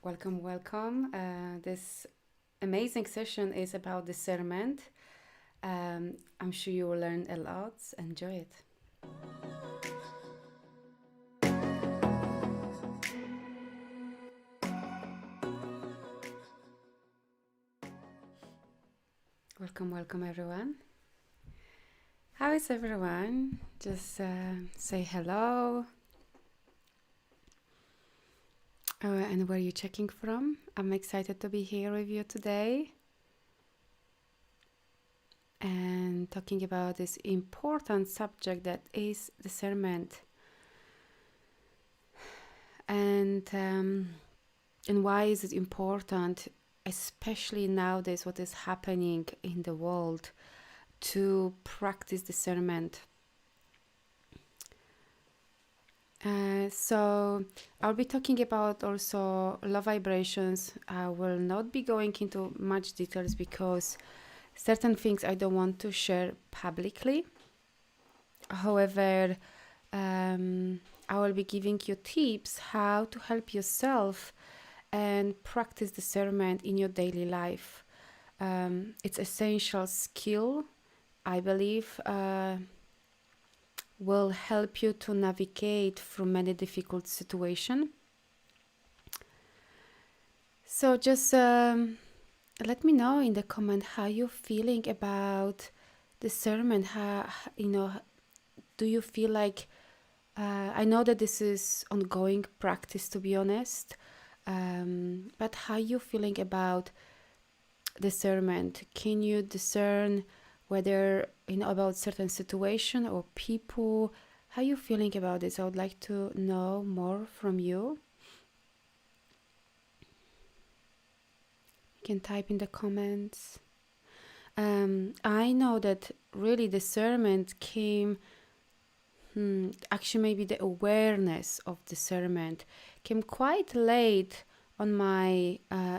Welcome, welcome. This amazing session is about discernment. I'm sure you will learn a lot. Enjoy it. Welcome, welcome, everyone. How is everyone? Just say hello. And where are you checking from? I'm excited to be here with you today and talking about this important subject that is discernment. And why is it important, especially nowadays, what is happening in the world, to practice discernment? So I'll be talking about also low vibrations. I will not be going into much details because certain things I don't want to share publicly. However, I will be giving you tips how to help yourself and practice discernment in your daily life. It's essential skill, I believe, will help you to navigate through many difficult situations. So just let me know in the comment how you're feeling about discernment. How, do you feel like, I know that this is ongoing practice, to be honest, but how you feeling about discernment? Can you discern whether about certain situation or people? How you feeling about this? I would like to know more from you. You can type in the comments. I know that really discernment came, actually maybe the awareness of discernment came quite late on my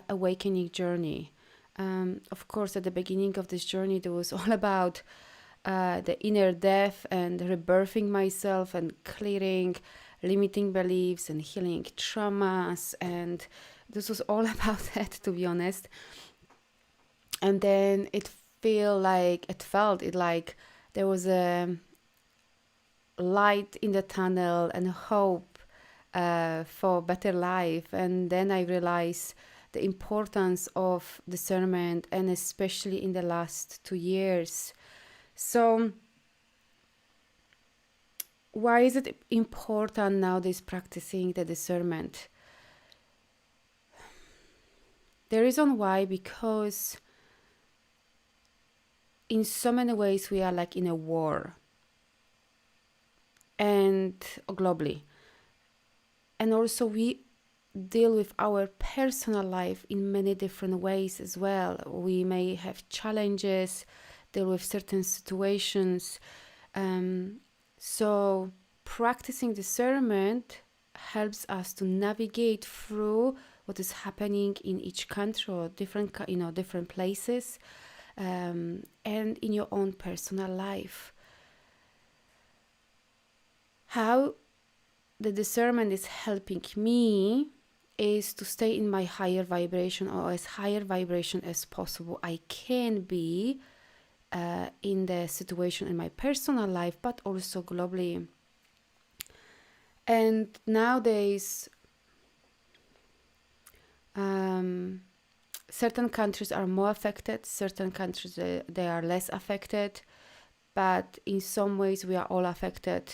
awakening journey. Of course, at the beginning of this journey, it was all about the inner death and rebirthing myself and clearing limiting beliefs and healing traumas. And this was all about that, to be honest. And then it felt like there was a light in the tunnel and hope for better life. And then I realized the importance of discernment, and especially in the last 2 years. So why is it important nowadays practicing the discernment? The reason why, because in so many ways we are like in a war, and globally. And also we deal with our personal life in many different ways as well. We may have challenges, deal with certain situations. So practicing discernment helps us to navigate through what is happening in each country or different places, and in your own personal life. How the discernment is helping me is to stay in my higher vibration, or as higher vibration as possible I can be in the situation in my personal life, but also globally. And nowadays, certain countries are more affected, certain countries they are less affected, but in some ways we are all affected.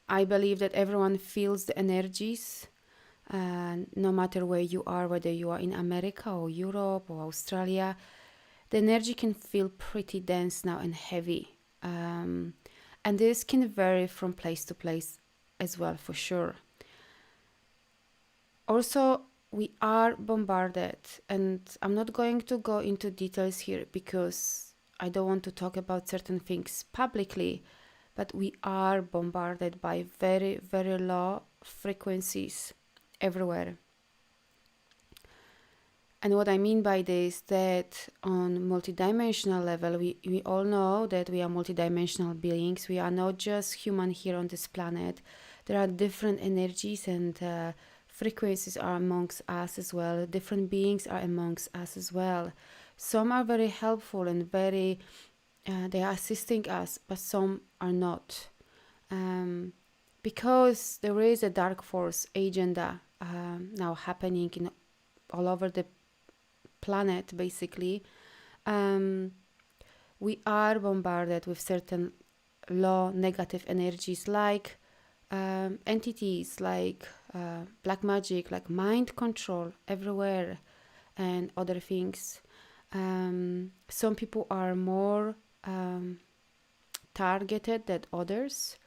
I believe that everyone feels the energies, no matter where you are, whether you are in America or Europe or Australia. The energy can feel pretty dense now and heavy. And this can vary from place to place as well, for sure. Also, we are bombarded, and I'm not going to go into details here because I don't want to talk about certain things publicly, but we are bombarded by very, very low frequencies everywhere. And what I mean by this, that on multidimensional level, we all know that we are multidimensional beings. We are not just human here on this planet. there are different energies and frequencies are amongst us as well. Different beings are amongst us as well. Some are very helpful and very they are assisting us, but some are not. Because there is a dark force agenda now happening in all over the planet, basically. We are bombarded with certain low negative energies, like entities, like black magic, like mind control everywhere, and other things. Some people are more targeted than others,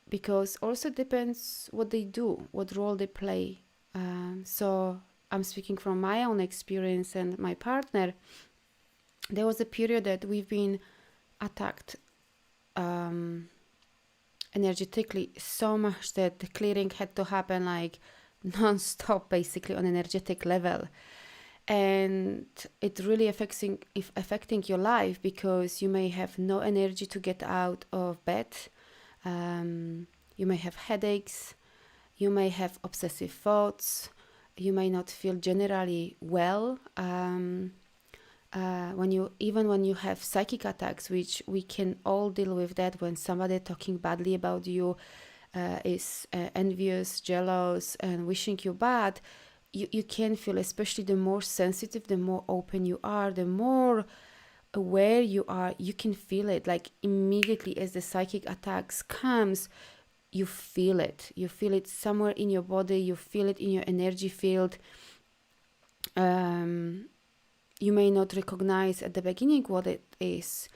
because also depends what they do, what role they play. So I'm speaking from my own experience and my partner. There was a period that we've been attacked energetically so much that the clearing had to happen like non-stop, basically, on energetic level. And it really affecting your life, because you may have no energy to get out of bed. You may have headaches, you may have obsessive thoughts, you may not feel generally well. When you have psychic attacks, which we can all deal with that, when somebody talking badly about you is envious, jealous, and wishing you bad, you can feel, especially the more sensitive, the more open you are, the more aware you are, you can feel it. Like immediately as the psychic attacks comes, you feel it somewhere in your body, you feel it in your energy field. You may not recognize at the beginning what it is,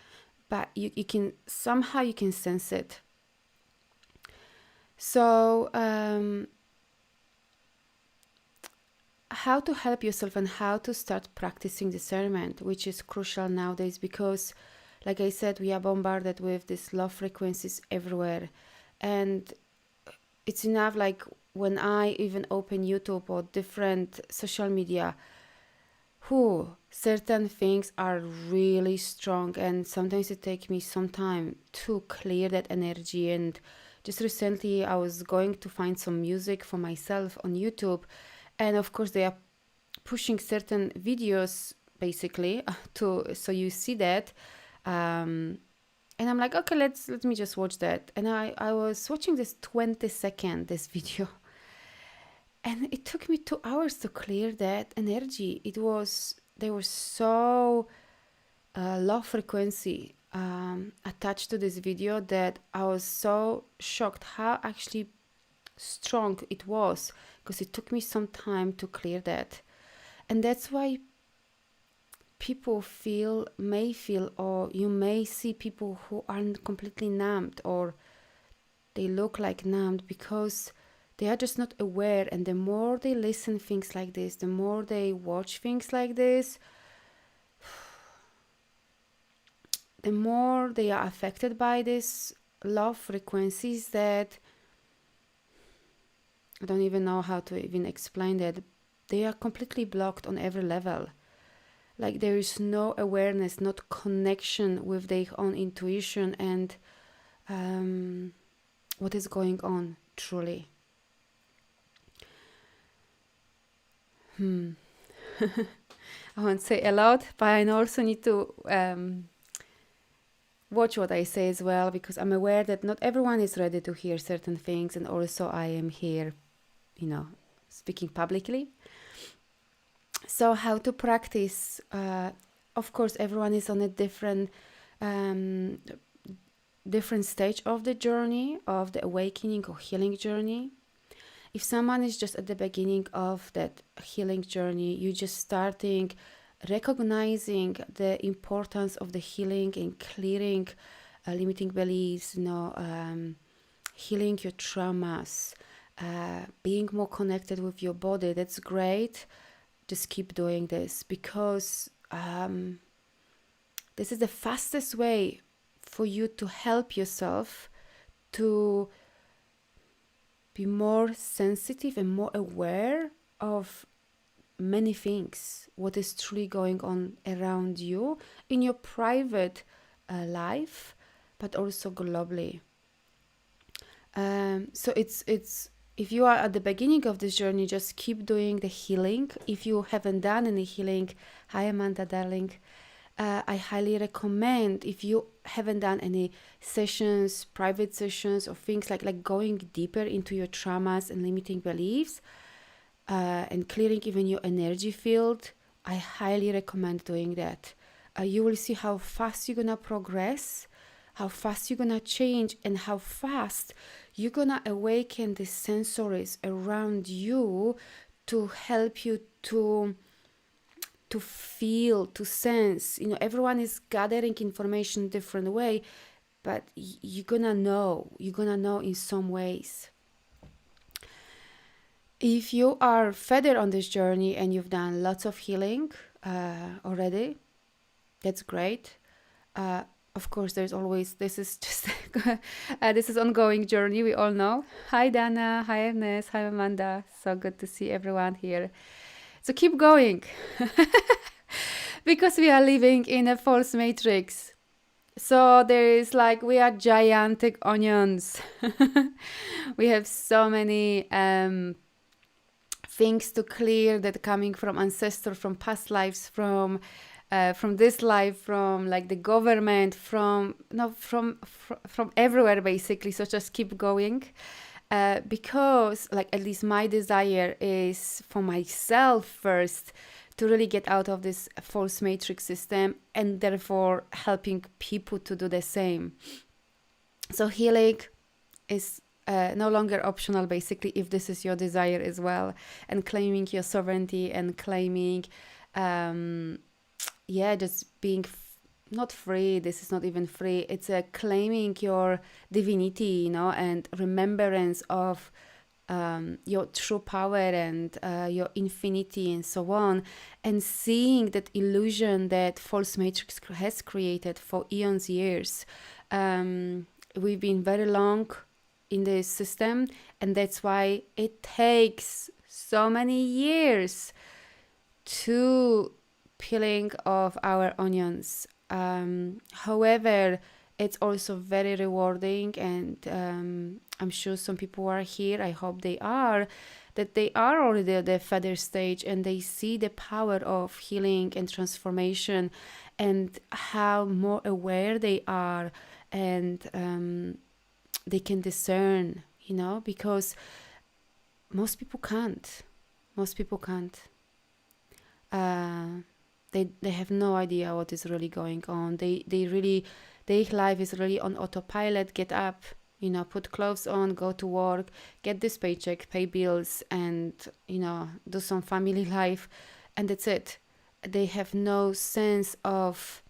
but you can somehow you can sense it. So how to help yourself and how to start practicing discernment, which is crucial nowadays, because like I said, we are bombarded with these low frequencies everywhere. And it's enough, like when I even open YouTube or different social media, certain things are really strong, and sometimes it takes me some time to clear that energy. And just recently I was going to find some music for myself on YouTube, and of course they are pushing certain videos basically so you see that, and I'm like, okay, let me just watch that. And I was watching this 20-second this video, and it took me 2 hours to clear that energy. They were so low frequency attached to this video that I was so shocked how actually strong it was, because it took me some time to clear that. And that's why people may feel, or you may see people who aren't completely numbed, or they look like numbed, because they are just not aware. And the more they listen things like this, the more they watch things like this, the more they are affected by these low frequencies, that I don't even know how to even explain that. They are completely blocked on every level. Like there is no awareness, not connection with their own intuition and what is going on truly. I won't say a lot, but I also need to watch what I say as well, because I'm aware that not everyone is ready to hear certain things, and also I am here, speaking publicly. So how to practice? Of course, everyone is on a different stage of the journey, of the awakening or healing journey. If someone is just at the beginning of that healing journey, you're just starting recognizing the importance of the healing and clearing limiting beliefs, healing your traumas, being more connected with your body. That's great. Just keep doing this, because this is the fastest way for you to help yourself to be more sensitive and more aware of many things, what is truly going on around you in your private life, but also globally. So it's if you are at the beginning of this journey, just keep doing the healing. If you haven't done any healing, hi Amanda, darling. I highly recommend, if you haven't done any sessions, private sessions, or things like going deeper into your traumas and limiting beliefs, and clearing even your energy field, I highly recommend doing that. You will see how fast you're gonna progress, how fast you're gonna change, and how fast you're gonna awaken the sensories around you to help you to feel, to sense. Everyone is gathering information different way, but you're gonna know in some ways. If you are further on this journey and you've done lots of healing already, that's great. Of course, there's always, this is just this is ongoing journey, we all know. Hi Dana, hi Ernest, hi Amanda, so good to see everyone here. So keep going. Because we are living in a false matrix. So there is we are gigantic onions. We have so many things to clear that are coming from ancestors, from past lives, from this life, from the government, from everywhere basically. So just keep going. Because at least my desire is for myself first to really get out of this false matrix system, and therefore helping people to do the same. So healing is no longer optional basically, if this is your desire as well, and claiming your sovereignty and claiming just being not free. This is not even free. It's claiming your divinity, and remembrance of your true power and your infinity and so on, and seeing that illusion that false matrix has created for eons years. We've been very long in this system, and that's why it takes so many years to peeling of our onions. However, it's also very rewarding, and I'm sure some people are here, I hope they are, that they are already at the further stage, and they see the power of healing and transformation, and how more aware they are, and they can discern, because most people can't. They have no idea what is really going on. They really, their life is really on autopilot. Get up, put clothes on, go to work, get this paycheck, pay bills, and do some family life, and that's it. They have no sense of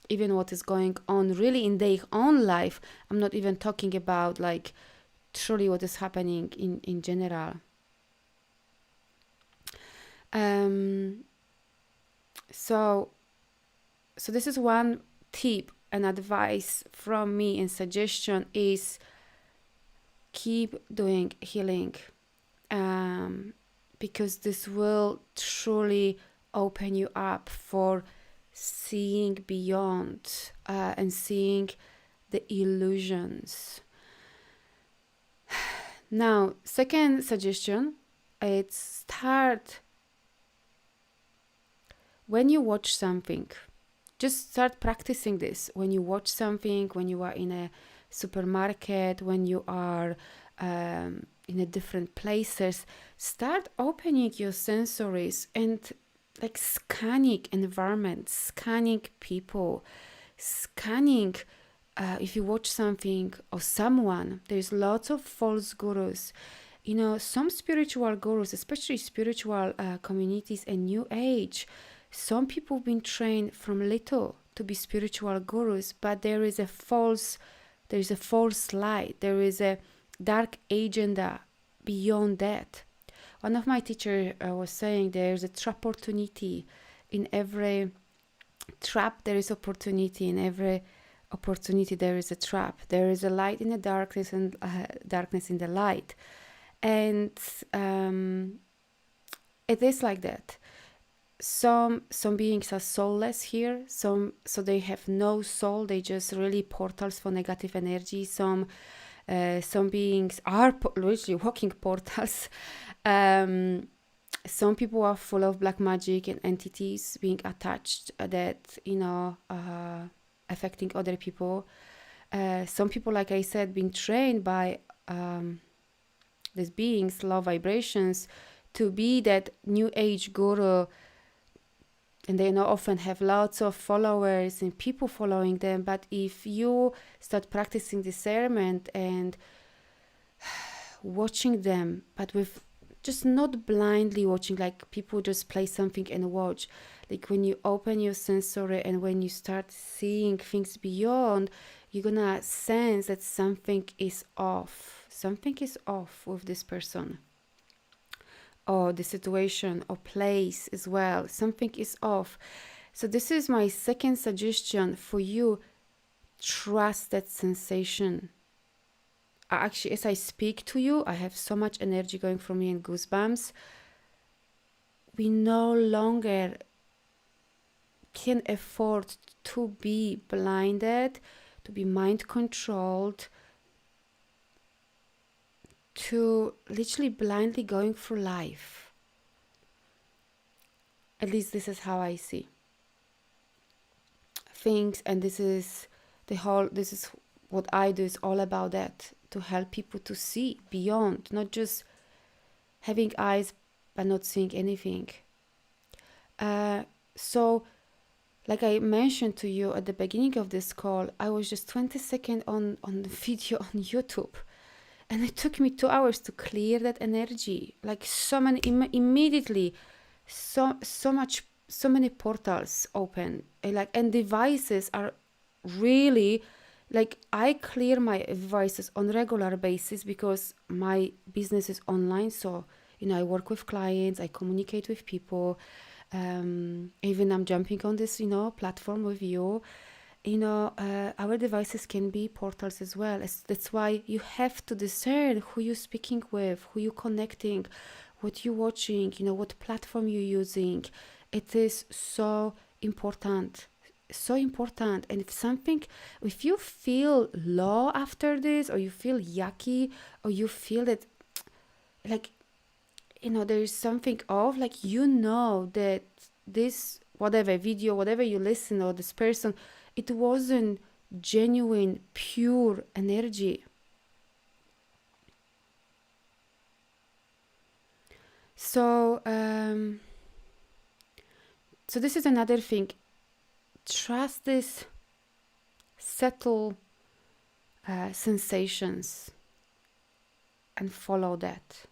even what is going on really in their own life. I'm not even talking about truly what is happening in general. So this is one tip and advice from me, and suggestion is keep doing healing, because this will truly open you up for seeing beyond, and seeing the illusions. Now, second suggestion, it's start when you watch something. Just start practicing this. When you watch something, when you are in a supermarket, when you are in a different places, start opening your sensories and scanning environment, scanning people, scanning if you watch something or someone. There's lots of false gurus. Some spiritual gurus, especially spiritual communities and New Age, some people have been trained from little to be spiritual gurus, but there is a false light. There is a dark agenda beyond that. One of my teachers was saying there's a trap opportunity. In every trap there is opportunity. In every opportunity there is a trap. There is a light in the darkness, and darkness in the light. And it is like that. Some beings are soulless here, so they have no soul. They just really portals for negative energy. Some Some beings are literally walking portals. Some people are full of black magic and entities being attached that, affecting other people. Some people, like I said, being trained by these beings, low vibrations, to be that new age guru, and they often have lots of followers and people following them. But if you start practicing discernment and watching them, but with just not blindly watching, like people just play something and watch, like when you open your sensory and when you start seeing things beyond, you're gonna sense that something is off with this person or the situation or place as well. Something is off. So this is my second suggestion for you. Trust that sensation. Actually, as I speak to you, I have so much energy going from me and goosebumps. We no longer can afford to be blinded, to be mind controlled, to literally blindly going through life. At least this is how I see things, and this is what I do, is all about that, to help people to see beyond, not just having eyes but not seeing anything. So like I mentioned to you at the beginning of this call, I was just 20 seconds on the video on YouTube. And it took me 2 hours to clear that energy. Like so many, immediately, so many portals open. And devices are really, like, I clear my devices on regular basis because my business is online. So, I work with clients, I communicate with people. Even I'm jumping on this, platform with you. Our devices can be portals as well. That's why you have to discern who you're speaking with, who you're connecting, what you're watching, what platform you're using. It is so important. So important. And if you feel low after this, or you feel yucky, or you feel that, like, there is something off, like, that this, whatever video, whatever you listen, or this person, it wasn't genuine, pure energy. So this is another thing. Trust these subtle sensations and follow that.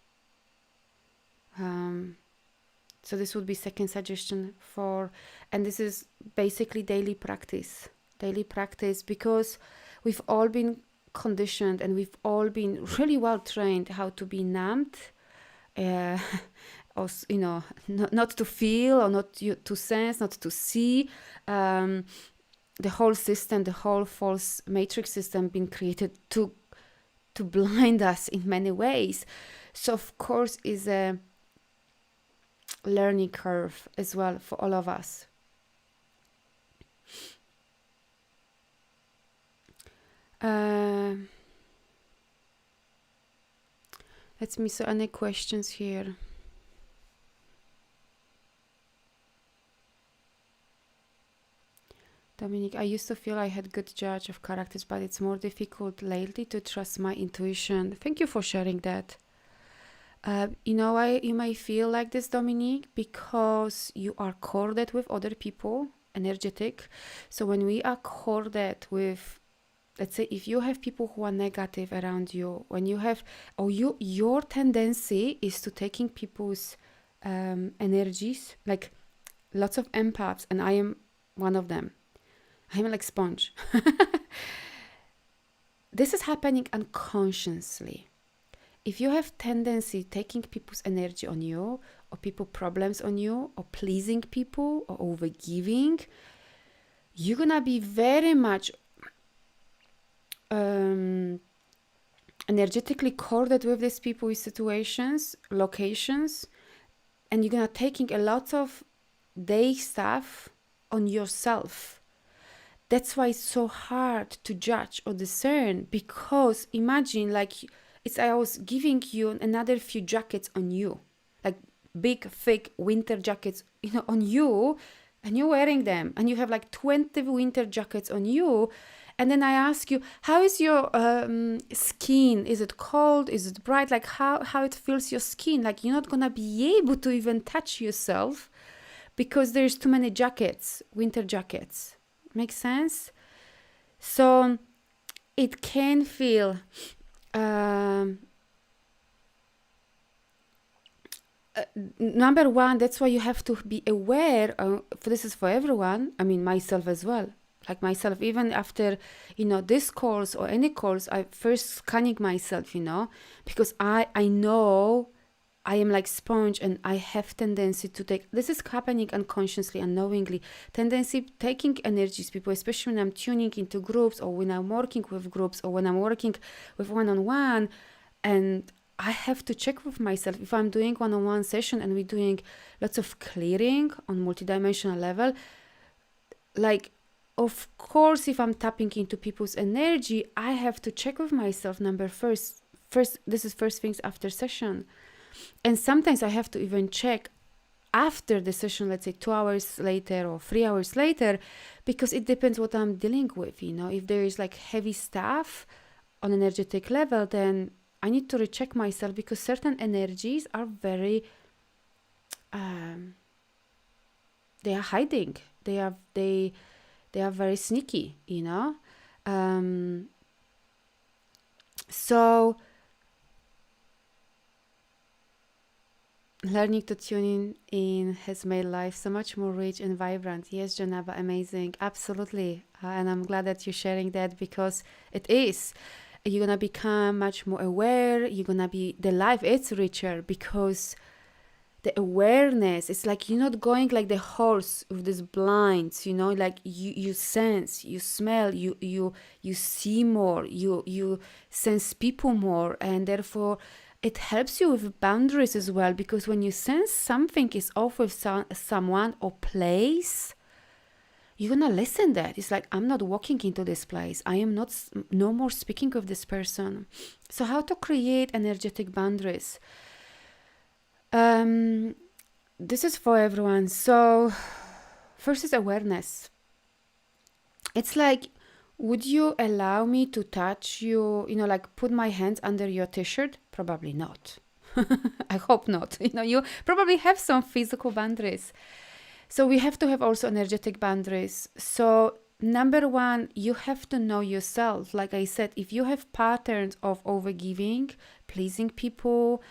So this would be second suggestion and this is basically daily practice, because we've all been conditioned and we've all been really well trained how to be numbed, or, not to feel, or not to sense, not to see. The whole system, the whole false matrix system, been created to blind us in many ways. So of course is a learning curve as well for all of us. Let's see, so any questions here? Dominic, I used to feel I had good judge of characters, but it's more difficult lately to trust my intuition. Thank you for sharing that. Why you may feel like this, Dominique? Because you are corded with other people, energetic. So when we are corded with, let's say, if you have people who are negative around you, when you have, or your tendency is to taking people's energies, like lots of empaths, and I am one of them. I'm like sponge. This is happening unconsciously. If you have tendency taking people's energy on you, or people problems on you, or pleasing people, or overgiving, you're gonna be very much energetically corded with these people, with situations, locations, and you're gonna taking a lot of day stuff on yourself. That's why it's so hard to judge or discern, because imagine like it's I was giving you another few jackets on you, like big thick winter jackets, on you, and you're wearing them, and you have like 20 winter jackets on you, and then I ask you, how is your skin? Is it cold? Is it bright? Like how it feels your skin? Like you're not gonna be able to even touch yourself because there's too many jackets, winter jackets. Makes sense? So it can feel number one, that's why you have to be aware. This is for everyone. I mean, myself as well. Like myself, even after, this course or any course, I first scanning myself, because I know I am like sponge, and I have tendency to take, this is happening unconsciously, unknowingly, tendency taking energies, people, especially when I'm tuning into groups, or when I'm working with groups, or when I'm working with one-on-one, and I have to check with myself if I'm doing one-on-one session and we're doing lots of clearing on multidimensional level. Like, of course, if I'm tapping into people's energy, I have to check with myself. First, this is first things after session. And sometimes I have to even check after the session, let's say 2 hours later or 3 hours later, because it depends what I'm dealing with. If there is like heavy stuff on energetic level, then I need to recheck myself, because certain energies are very, they are hiding. They are very sneaky, So learning to tune in has made life so much more rich and vibrant. Yes, Janaba, amazing. Absolutely. And I'm glad that you're sharing that, because it is. You're going to become much more aware. The life is richer, because the awareness, it's like you're not going like the horse with these blinds, like you sense, you smell, you see more, you sense people more, and therefore it helps you with boundaries as well, because when you sense something is off with someone or place, you're gonna listen that. It's like, I'm not walking into this place. I am not no more speaking with this person. So how to create energetic boundaries? This is for everyone. So first is awareness. It's like, would you allow me to touch you, like put my hands under your t-shirt? Probably not. I hope not. You probably have some physical boundaries. So we have to have also energetic boundaries. So number one, you have to know yourself. Like I said, if you have patterns of overgiving, pleasing people,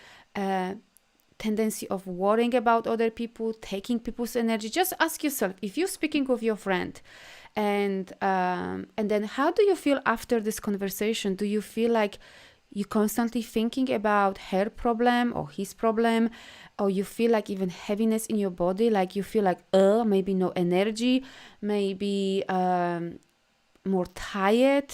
tendency of worrying about other people, taking people's energy, just ask yourself, if you're speaking with your friend, and then how do you feel after this conversation? Do you feel like you're constantly thinking about her problem or his problem, or you feel like even heaviness in your body, like you feel like maybe no energy, maybe more tired?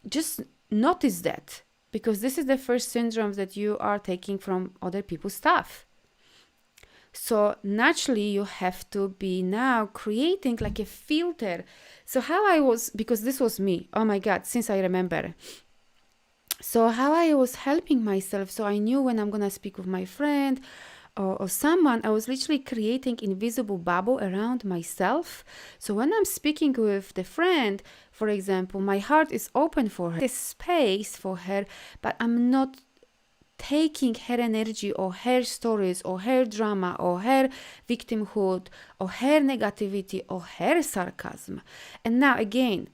Just notice that, because this is the first syndrome that you are taking from other people's stuff. So naturally you have to be now creating like a filter. So because this was me, oh my God, since I remember. So how I was helping myself, so I knew when I'm gonna speak with my friend or someone, I was literally creating invisible bubble around myself. So when I'm speaking with the friend, for example, my heart is open for her, there's space for her, but I'm not taking her energy or her stories or her drama or her victimhood or her negativity or her sarcasm. And now again,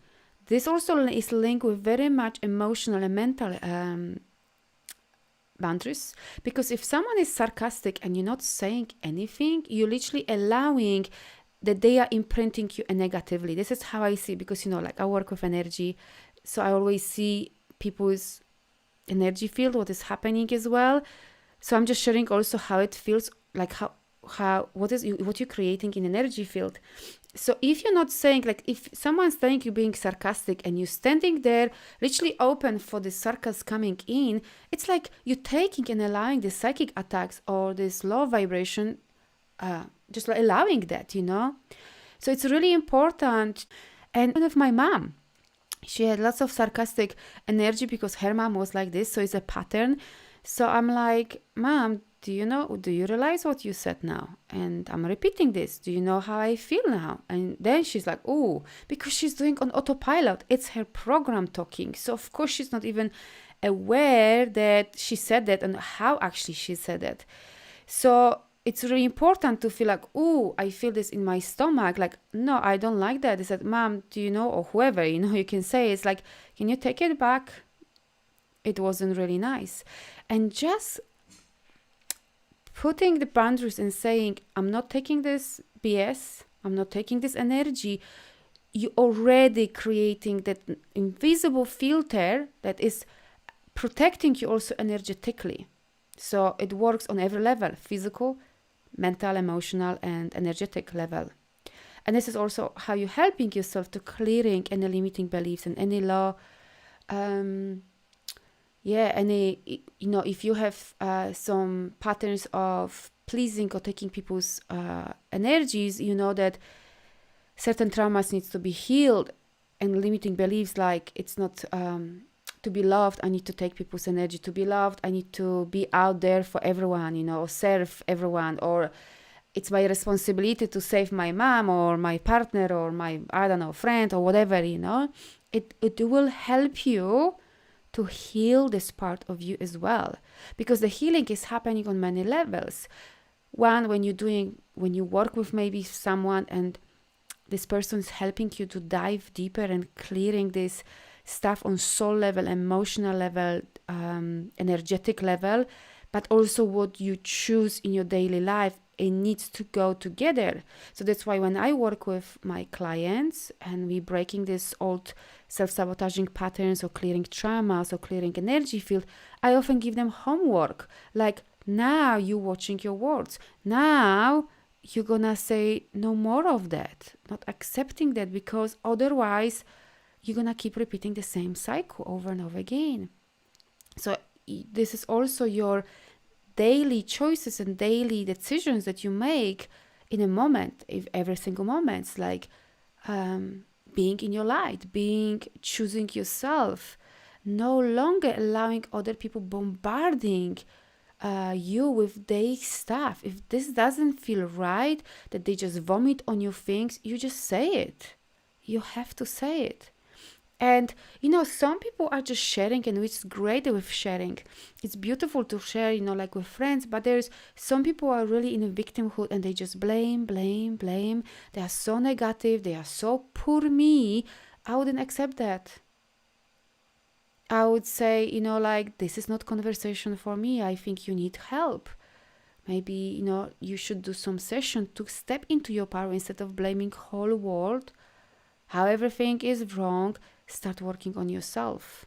this also is linked with very much emotional and mental boundaries, because if someone is sarcastic and you're not saying anything, you're literally allowing that they are imprinting you negatively. This is how I see, because like I work with energy, so I always see people's energy field, what is happening as well. So I'm just sharing also how it feels, like what you're creating in energy field. So if you're not saying, like if someone's saying you're being sarcastic and you're standing there literally open for the sarcasm coming in, it's like you're taking and allowing the psychic attacks or this low vibration, just like allowing that, So it's really important. And with my mom, she had lots of sarcastic energy because her mom was like this, so it's a pattern. So I'm like, Mom, do you realize what you said now? And I'm repeating this. Do you know how I feel now? And then she's like, oh, because she's doing on autopilot. It's her program talking. So of course she's not even aware that she said that and how actually she said it. So it's really important to feel like, oh, I feel this in my stomach. Like, no, I don't like that. They said, Mom, do you know, or whoever, you can say, it's like, can you take it back? It wasn't really nice. And just putting the boundaries and saying, I'm not taking this BS, I'm not taking this energy, you already creating that invisible filter that is protecting you also energetically. So it works on every level, physical, mental, emotional, and energetic level. And this is also how you're helping yourself to clearing any limiting beliefs and any law. If you have some patterns of pleasing or taking people's energies, you know that certain traumas needs to be healed, and limiting beliefs like it's not to be loved, I need to take people's energy. To be loved, I need to be out there for everyone, or serve everyone, or it's my responsibility to save my mom or my partner or my, friend or whatever, It will help you to heal this part of you as well, because the healing is happening on many levels. One, when you work with maybe someone and this person is helping you to dive deeper and clearing this stuff on soul level, emotional level, energetic level, but also what you choose in your daily life, it needs to go together. So that's why when I work with my clients and we breaking this old self-sabotaging patterns or clearing traumas or clearing energy field, I often give them homework. Like, now you're watching your words. Now you're gonna say no more of that, not accepting that, because otherwise you're gonna keep repeating the same cycle over and over again. So this is also your daily choices and daily decisions that you make in a moment, if every single moment, it's like being in your light, choosing yourself, no longer allowing other people bombarding you with their stuff. If this doesn't feel right, that they just vomit on your things, you just say it. You have to say it. And some people are just sharing, and it's great with sharing. It's beautiful to share, like with friends, but there's some people are really in a victimhood and they just blame. They are so negative, they are so poor me. I wouldn't accept that. I would say, this is not conversation for me. I think you need help. Maybe, you should do some session to step into your power instead of blaming whole world. How everything is wrong, start working on yourself.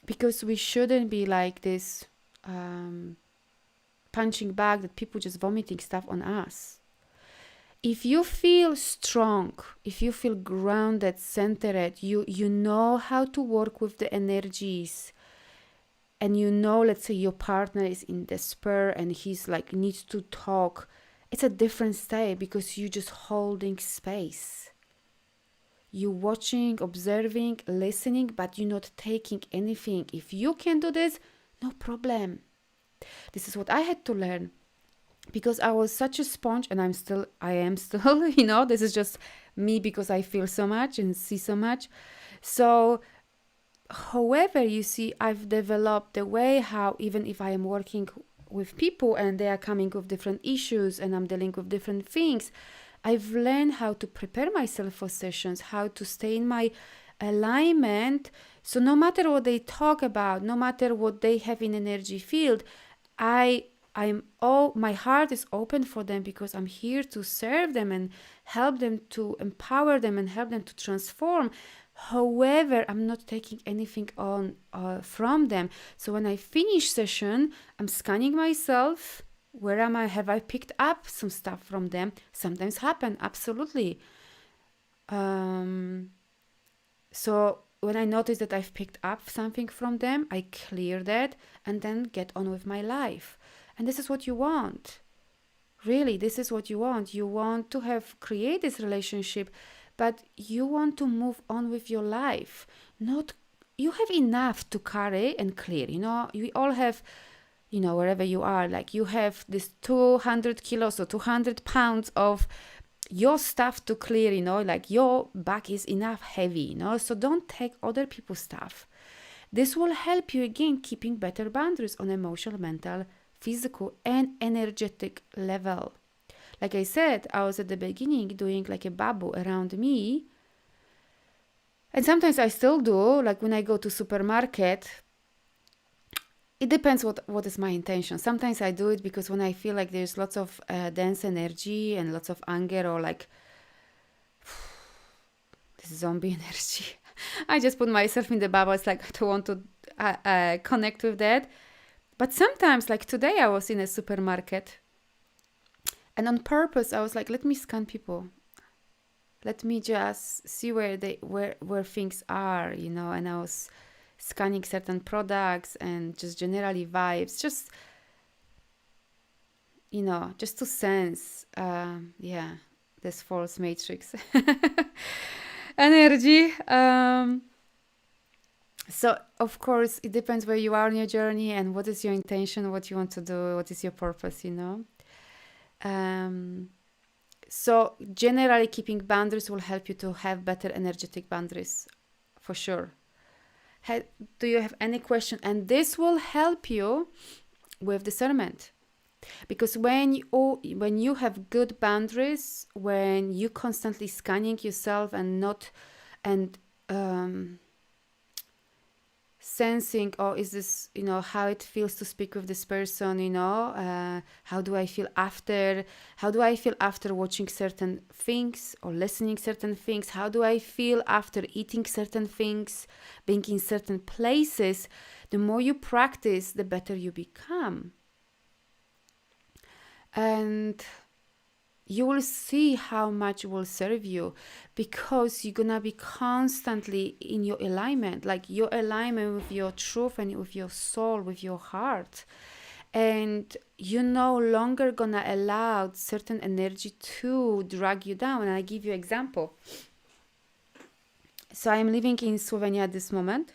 Because we shouldn't be like this punching bag that people just vomiting stuff on us. If you feel strong, if you feel grounded, centered, you know how to work with the energies, and let's say your partner is in despair and he's like needs to talk, it's a different state because you're just holding space. You're watching, observing, listening, but you're not taking anything. If you can do this, no problem. This is what I had to learn, because I was such a sponge, and I am still, this is just me because I feel so much and see so much. So, however, you see, I've developed the way how, even if I am working with people and they are coming with different issues and I'm dealing with different things, I've learned how to prepare myself for sessions, how to stay in my alignment. So no matter what they talk about, no matter what they have in energy field, my heart is open for them, because I'm here to serve them and help them, to empower them and help them to transform. However, I'm not taking anything on from them. So when I finish session, I'm scanning myself. Where am I? Have I picked up some stuff from them? Sometimes happen, absolutely. So when I notice that I've picked up something from them, I clear that and then get on with my life. And this is what you want. Really, this is what you want. You want to create this relationship, but you want to move on with your life. Not You have enough to carry and clear. We all have, wherever you are, like you have this 200 kilos or 200 pounds of your stuff to clear, like your back is enough heavy, so don't take other people's stuff. This will help you again keeping better boundaries on emotional, mental, physical, and energetic level. Like I said, I was at the beginning doing like a bubble around me. And sometimes I still do, like when I go to supermarket, it depends what is my intention. Sometimes I do it because when I feel like there's lots of dense energy and lots of anger or like this zombie energy, I just put myself in the bubble. It's like I don't want to connect with that. But sometimes, like today, I was in a supermarket, and on purpose, I was like, let me scan people. Let me just see where things are, and I was scanning certain products and just generally vibes, just just to sense, this false matrix energy. So, of course, it depends where you are in your journey and what is your intention, what you want to do, what is your purpose, So, generally, keeping boundaries will help you to have better energetic boundaries, for sure. Do you have any question? And this will help you with discernment. Because when you have good boundaries, when you constantly scanning yourself and sensing, is this, how it feels to speak with this person, how do I feel after watching certain things or listening certain things, how do I feel after eating certain things, being in certain places. The more you practice, the better you become. And you will see how much it will serve you, because you're gonna be constantly in your alignment, like your alignment with your truth and with your soul, with your heart. And you're no longer gonna allow certain energy to drag you down. And I give you an example. So I'm living in Slovenia at this moment.